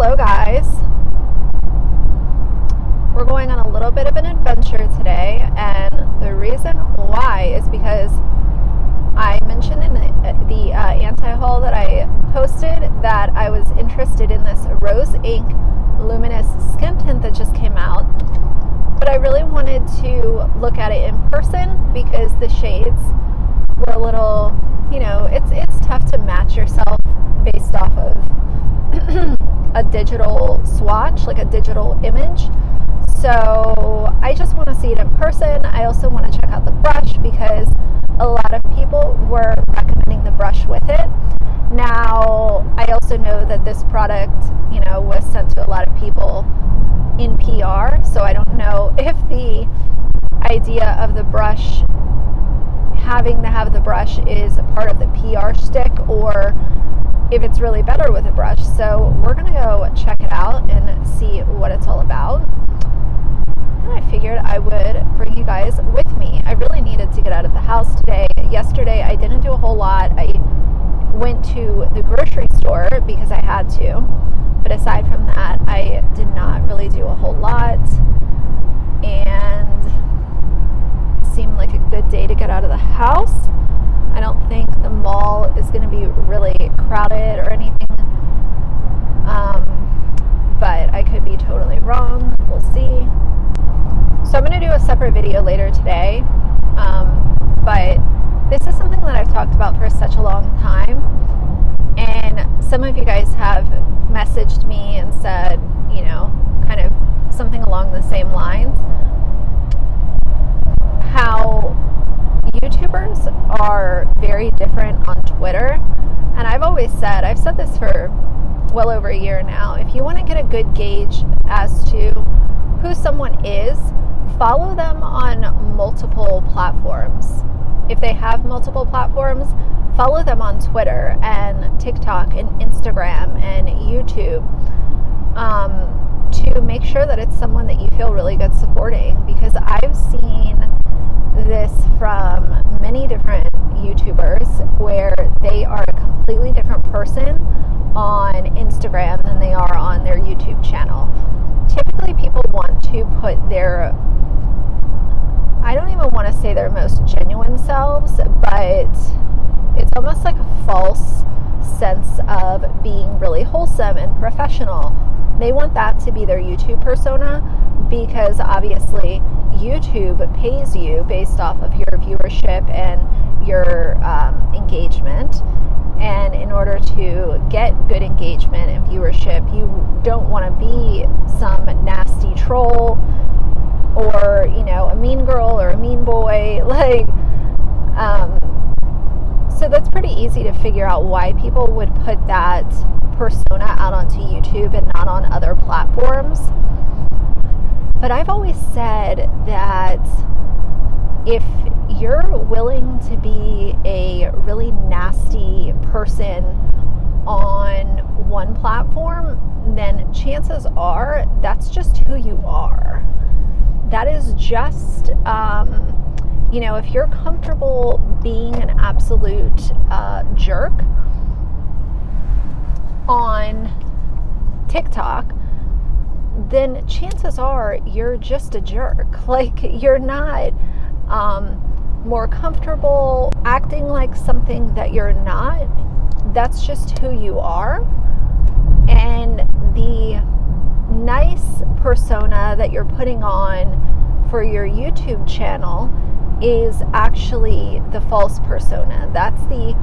Hello guys. We're going on a little bit of an adventure today, and the reason why is because I mentioned in the anti-haul that I posted that I was interested in this Rose Ink Luminous skin tint that just came out, but I really wanted to look at it in person because the shades were a little, it's tough to match yourself based off of a digital swatch, like a digital image. So I just want to see it in person. I also want to check out the brush because a lot of people were recommending the brush with it. Now, I also know that this product, was sent to a lot of people in PR, so I don't know if the idea of the brush, having to have the brush, is a part of the PR stick or if it's really better with a brush. So we're going to go check it out and see what it's all about. And I figured I would bring you guys with me. I really needed to get out of the house today. Yesterday I didn't do a whole lot. I went to the grocery store because I had to. But aside from that, I did not really do a whole lot. And it seemed like a good day to get out of the house. I don't think the mall is going to be really crowded or anything. But I could be totally wrong. We'll see. So I'm going to do a separate video later today. But this is something that I've talked about for such a long time. And some of you guys have messaged me and said, kind of something along the same lines. How YouTubers are very different on Twitter. And I've said this for well over a year now, if you want to get a good gauge as to who someone is, follow them on multiple platforms. If they have multiple platforms, follow them on Twitter and TikTok and Instagram and YouTube to make sure that it's someone that you feel really good supporting, because I've seen this from many different YouTubers where they are a completely different person on Instagram than they are on their YouTube channel. Typically people want to put their, I don't even want to say their most genuine selves, but it's almost like a false sense of being really wholesome and professional. They want that to be their YouTube persona because obviously YouTube pays you based off of your viewership and your engagement. And in order to get good engagement and viewership, you don't want to be some nasty troll or, a mean girl or a mean boy. So that's pretty easy to figure out why people would put that persona out onto YouTube and not on other platforms. But I've always said that if you're willing to be a really nasty person on one platform, then chances are that's just who you are. That is just, if you're comfortable being an absolute jerk on TikTok, then chances are you're just a jerk. You're not more comfortable acting like something that you're not. That's just who you are. And the nice persona that you're putting on for your YouTube channel is actually the false persona. That's the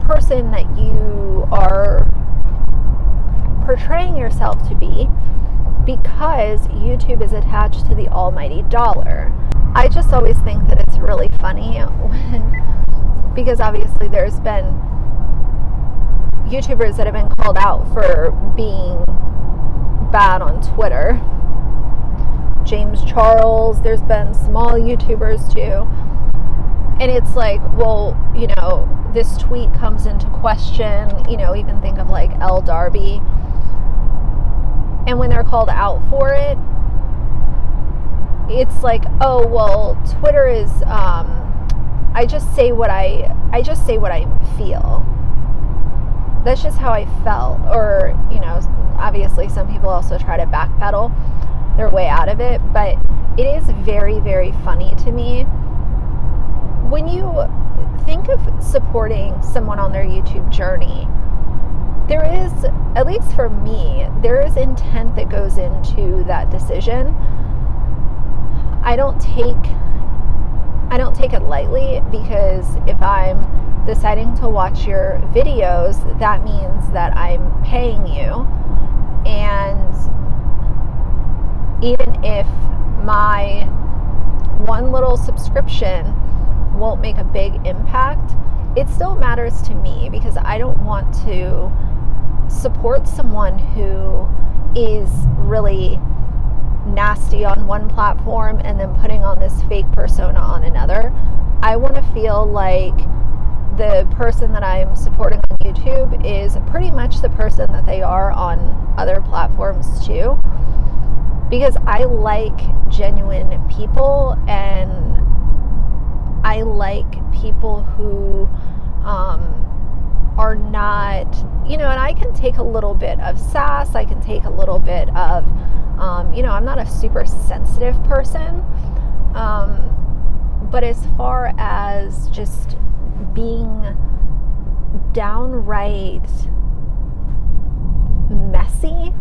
person that you are portraying yourself to be because YouTube is attached to the almighty dollar. I just always think that it's really funny because obviously there's been YouTubers that have been called out for being bad on Twitter. James Charles, there's been small YouTubers too. And it's like, well, this tweet comes into question, even think of like L. Darby. And when they're called out for it, it's like, oh, well, Twitter is, I just say what I feel. that's just how I felt. Or, you know, obviously some people also try to backpedal their way out of it, but it is very, very funny to me when you think of supporting someone on their YouTube journey. There is, at least for me, there is intent that goes into that decision. I don't take it lightly, because if I'm deciding to watch your videos, that means that I'm paying you. And even if my one little subscription won't make a big impact, it still matters to me, because I don't want to support someone who is really nasty on one platform and then putting on this fake persona on another. I want to feel like the person that I'm supporting on YouTube is pretty much the person that they are on other platforms too, because I like genuine people, and I like people who are not, you know, and I can take a little bit of sass, I can take a little bit of, you know, I'm not a super sensitive person, but as far as just being downright messy,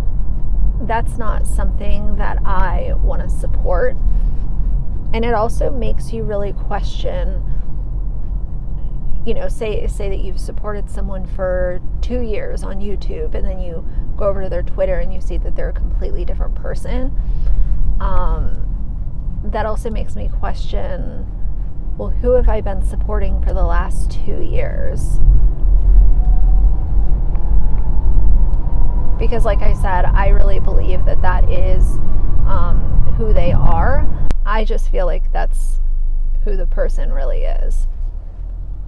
that's not something that I want to support. And it also makes you really question, you know, say that you've supported someone for 2 years on YouTube, and then you go over to their Twitter and you see that they're a completely different person. That also makes me question, well, who have I been supporting for the last 2 years? Because like I said, I really believe that that is who they are. I just feel like that's who the person really is.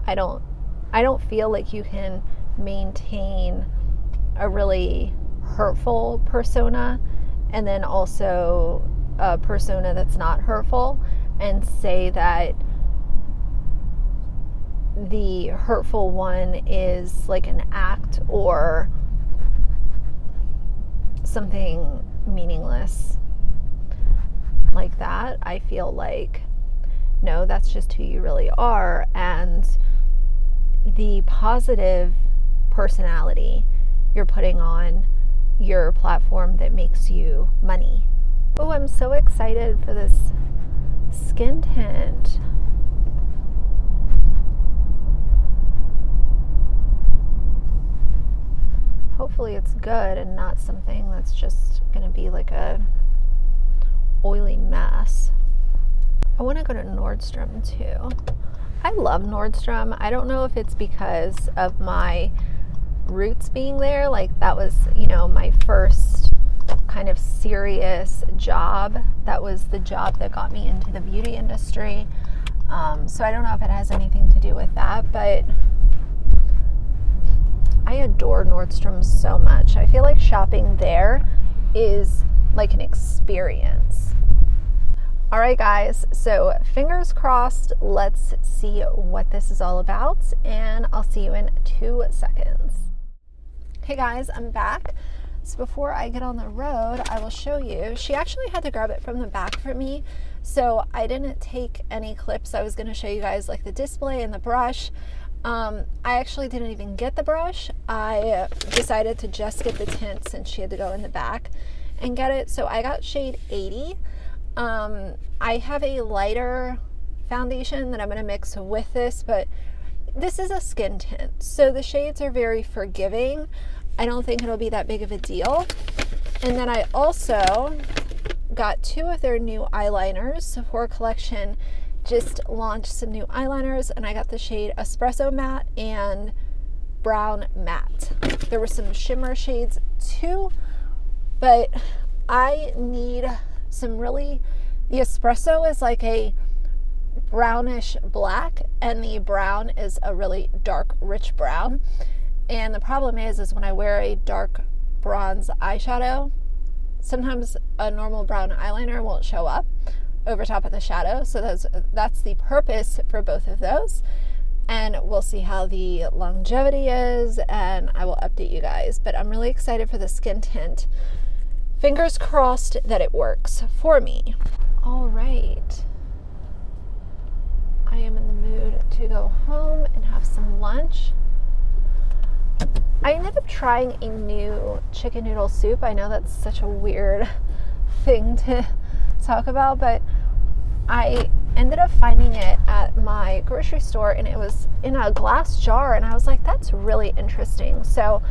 I don't feel like you can maintain a really hurtful persona and then also a persona that's not hurtful, and say that the hurtful one is like an act or something meaningless like that. I feel like, no, that's just who you really are, and the positive personality you're putting on your platform that makes you money. Oh, I'm so excited for this skin tint. Hopefully it's good and not something that's just gonna be like a oily mess. I want to go to Nordstrom too. I love Nordstrom. I don't know if it's because of my roots being there. Like, that was, you know, my first kind of serious job. That was the job that got me into the beauty industry. So I don't know if it has anything to do with that, but I adore Nordstrom so much. I feel like shopping there is like an experience. All right, guys, so fingers crossed. Let's see what this is all about, and I'll see you in 2 seconds. Hey guys, I'm back. So before I get on the road, I will show you. She actually had to grab it from the back for me, so I didn't take any clips. I was going to show you guys like the display and the brush. I actually didn't even get the brush. I decided to just get the tint since she had to go in the back and get it. So I got shade 80. I have a lighter foundation that I'm going to mix with this, but this is a skin tint, so the shades are very forgiving. I don't think it'll be that big of a deal. And then I also got 2 of their new eyeliners. Sephora Collection just launched some new eyeliners, and I got the shade Espresso Matte and Brown Matte. There were some shimmer shades too, but I need some really, the espresso is like a brownish black, and the brown is a really dark, rich brown. And the problem is when I wear a dark bronze eyeshadow, sometimes a normal brown eyeliner won't show up over top of the shadow. So that's the purpose for both of those. and we'll see how the longevity is, and I will update you guys. But I'm really excited for the skin tint. Fingers crossed that it works for me. All right. I am in the mood to go home and have some lunch. I ended up trying a new chicken noodle soup. I know that's such a weird thing to talk about, but I ended up finding it at my grocery store, and it was in a glass jar, and I was like, that's really interesting. So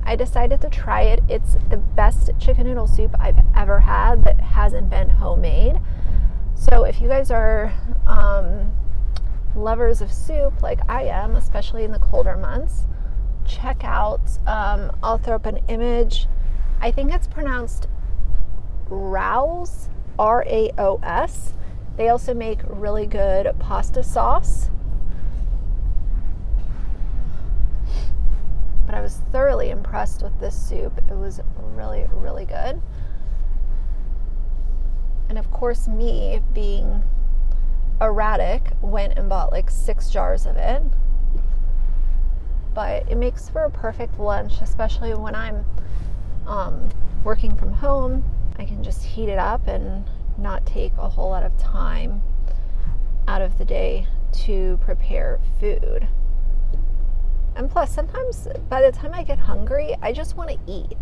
I decided to try it. It's the best chicken noodle soup I've ever had that hasn't been homemade. So if you guys are lovers of soup like I am, especially in the colder months, check out, I'll throw up an image. I think it's pronounced Raos, R-A-O-S. They also make really good pasta sauce. But I was thoroughly impressed with this soup. It was really, really good. And of course, me being erratic, went and bought like 6 jars of it. But it makes for a perfect lunch, especially when I'm working from home. I can just heat it up and not take a whole lot of time out of the day to prepare food. And plus, sometimes by the time I get hungry, I just want to eat.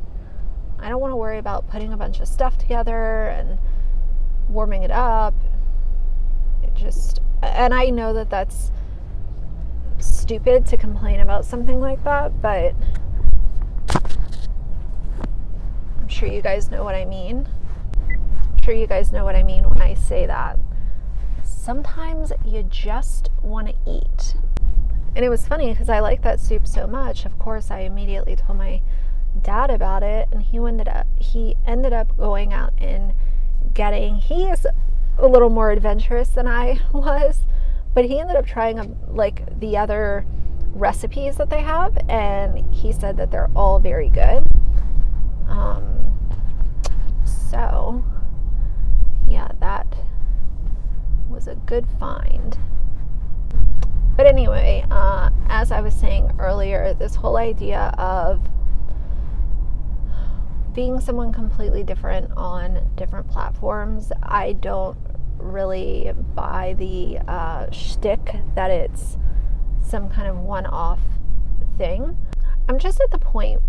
I don't want to worry about putting a bunch of stuff together and warming it up. And I know that that's stupid to complain about something like that, but I'm sure you guys know what I mean. You guys know what I mean when I say that. Sometimes you just want to eat. And it was funny because I liked that soup so much. Of course, I immediately told my dad about it, and he ended up going out and he is a little more adventurous than I was, but he ended up trying like the other recipes that they have, and he said that they're all very good. So yeah, that was a good find. But anyway, as I was saying earlier, this whole idea of being someone completely different on different platforms, I don't really buy the shtick that it's some kind of one-off thing. I'm just at the point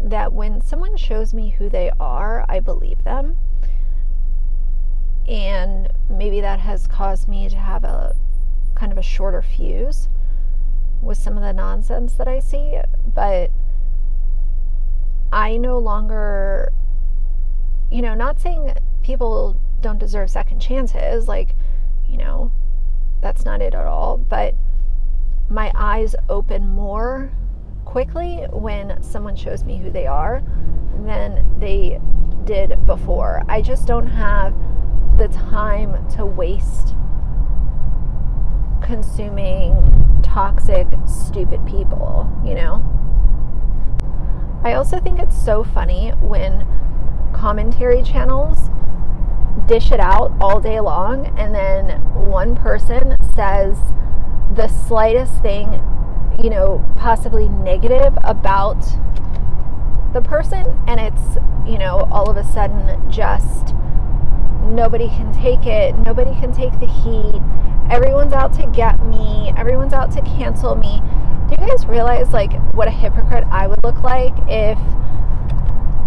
that when someone shows me who they are, I believe them. And maybe that has caused me to have a kind of a shorter fuse with some of the nonsense that I see. But I no longer, not saying people don't deserve second chances, like, that's not it at all. But my eyes open more quickly when someone shows me who they are than they did before. I just don't have the time to waste consuming toxic, stupid people, I also think it's so funny when commentary channels dish it out all day long, and then one person says the slightest thing, possibly negative about the person, and it's, all of a sudden just nobody can take it. Nobody can take the heat. Everyone's out to get me. Everyone's out to cancel me. Do you guys realize what a hypocrite I would look like if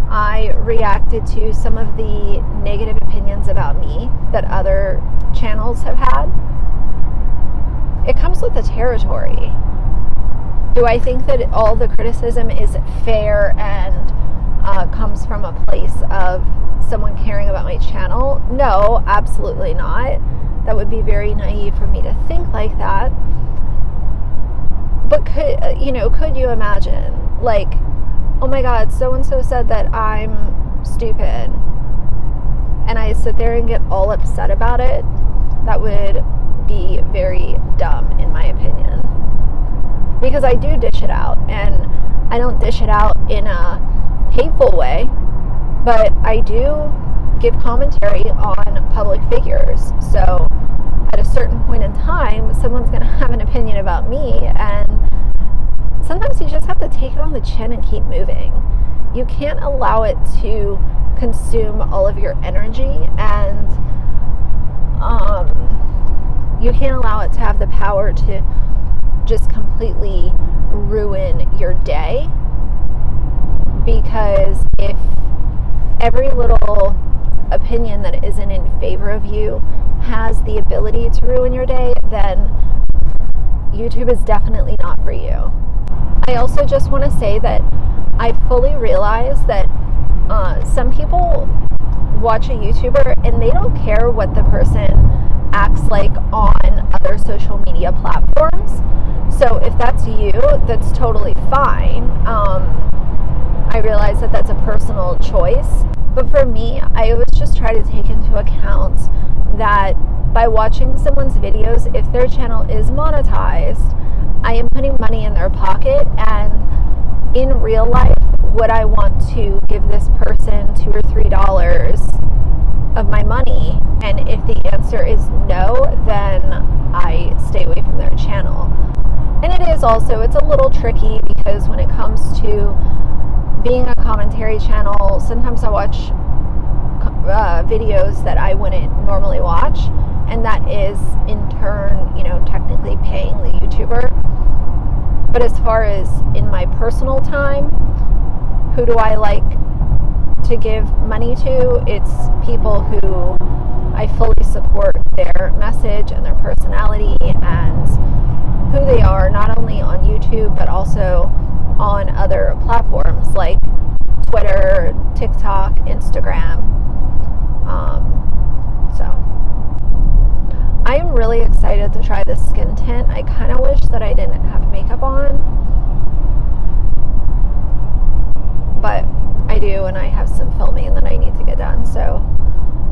I reacted to some of the negative opinions about me that other channels have had? It comes with the territory. Do I think that all the criticism is fair and comes from a place of someone caring about my channel? No, absolutely not. That would be very naive for me to think like that. But could you imagine, oh my God, so-and-so said that I'm stupid, and I sit there and get all upset about it? That would be very dumb, in my opinion. Because I do dish it out, and I don't dish it out in a hateful way, but I do give commentary on public figures. So at a certain point in time, someone's going to have an opinion about me, and sometimes you just have to take it on the chin and keep moving. You can't allow it to consume all of your energy, and you can't allow it to have the power to just completely ruin your day, because if every little opinion that isn't in favor of you has the ability to ruin your day, then YouTube is definitely not for you. I also just want to say that I fully realize that some people watch a YouTuber and they don't care what the person acts like on other social media platforms. So if that's you, that's totally fine. I realize that that's a personal choice. But for me, I always just try to take into account that by watching someone's videos, if their channel is monetized, I am putting money in their pocket, and in real life, would I want to give this person $2 or $3 of my money? And if the answer is no, then I stay away from their channel. And it's a little tricky, because when it comes to being a commentary channel, sometimes I watch videos that I wouldn't normally watch, and that is in turn, technically paying the YouTuber. But as far as in my personal time, who do I like to give money to? It's people who I fully support their message and their personality and who they are, not only on YouTube, but also on other platforms like Twitter, TikTok, Instagram. So I am really excited to try this skin tint. I kind of wish that I didn't have makeup on, but I do, and I have some filming that I need to get done, so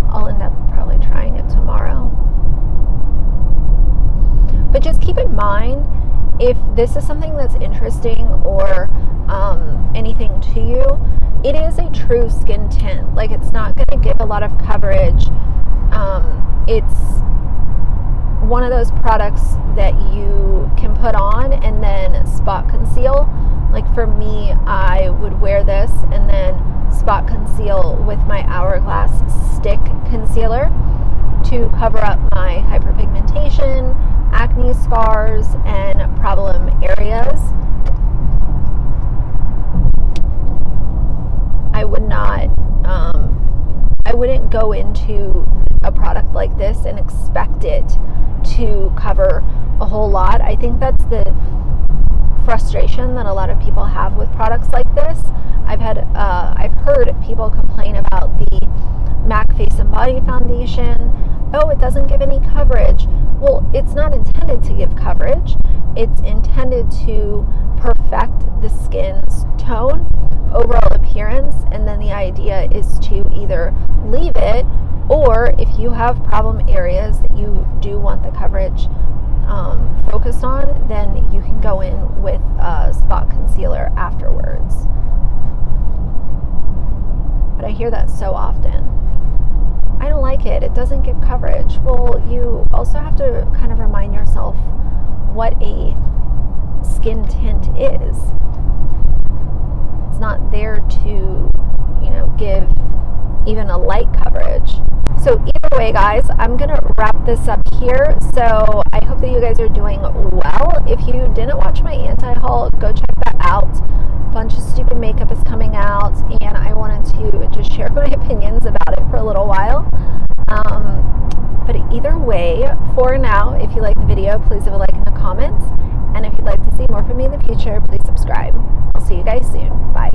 I'll end up probably trying it tomorrow. But just keep in mind, if this is something that's interesting or anything to you, it is a true skin tint. Like, it's not going to give a lot of coverage. It's one of those products that you can put on and then spot conceal. Like for me, I would wear this and then spot conceal with my Hourglass stick concealer to cover up my hyperpigmentation, acne scars, and problem areas. I wouldn't go into a product like this and expect it to cover a whole lot. I think that's the frustration that a lot of people have with products like this. I've heard people complain about the MAC Face and Body Foundation. Oh, it doesn't give any coverage. Well, it's not intended to give coverage. It's intended to perfect the skin's tone, overall appearance, and then the idea is to either leave it, or if you have problem areas that you do want the coverage focused on, then you can go in with a spot concealer afterwards. But I hear that so often. I don't like it. It doesn't give coverage. Well, you also have to kind of remind yourself what a skin tint is. It's not there to, give even a light coverage. So either way, guys, I'm going to wrap this up here. So I hope that you guys are doing well. If you didn't watch my anti-haul, go check that out. A bunch of stupid makeup is coming out, and I wanted to just share my opinions about it for a little while. But either way, for now, if you like the video, please leave a like in the comments. And if you'd like to see more from me in the future, please subscribe. I'll see you guys soon. Bye.